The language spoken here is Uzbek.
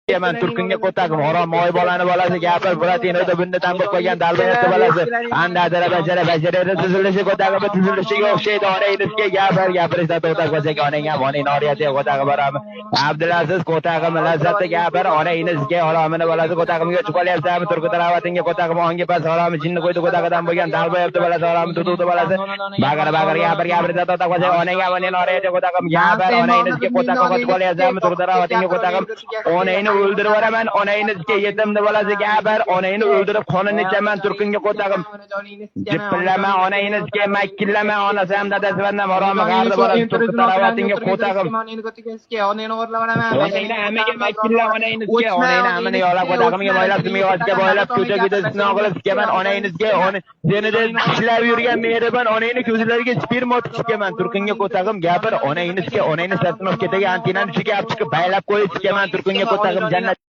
Yaman Turkinga ko'tagim harom moy bolani bolasi gapir Buratinoda bunda tanbur qo'ygan dalbayatni bolasi andadara bajara tuzilishi ko'tagim tuzilishiga o'xshaydi onangizga gapirishda to'xtab qolsak onang ham onang oriyati ko'tagim borami Abdulaziz ko'tagim lazzatli gapir onangizga haromini bolasi ko'tagimga uchib qolyapsizmi turki taravatinga ko'tagim ongi pas haromi jinni qo'ydi ko'tagidan bo'lgan dalbayapti bolasi haromi tutuvdi bolasi bag'ir gapirishda to'xtab qolsak onang ham onang oriyati ko'tagim gapir onangizga ko'tagim uchib qolyapsizmi turki taravatinga ko'tagim onangni o'ldirib yuboraman onangizga yetimni bolasi gapir onangni o'ldirib qonini ichaman turkinga ko'tagim jippillama onangizga makkillama onasi ham dadasi ham haromi g'ardi bolasi turki taravatinga ko'tagim onangni hammaga makkilla onangizga onangni hammani yo'lab ko'tagimga boylab simyog'ochga boylab ko'chagida sinov qilib tikaman onangizga senida ishlab yurgan mehribon onangni ko'zlariga sperma tikaman turkinga ko'tagim gapir onangizga onangni sartanovkadagi antenani uchiga olib chiqib baylab qo'yib tikaman turkinga ko'tagim jannat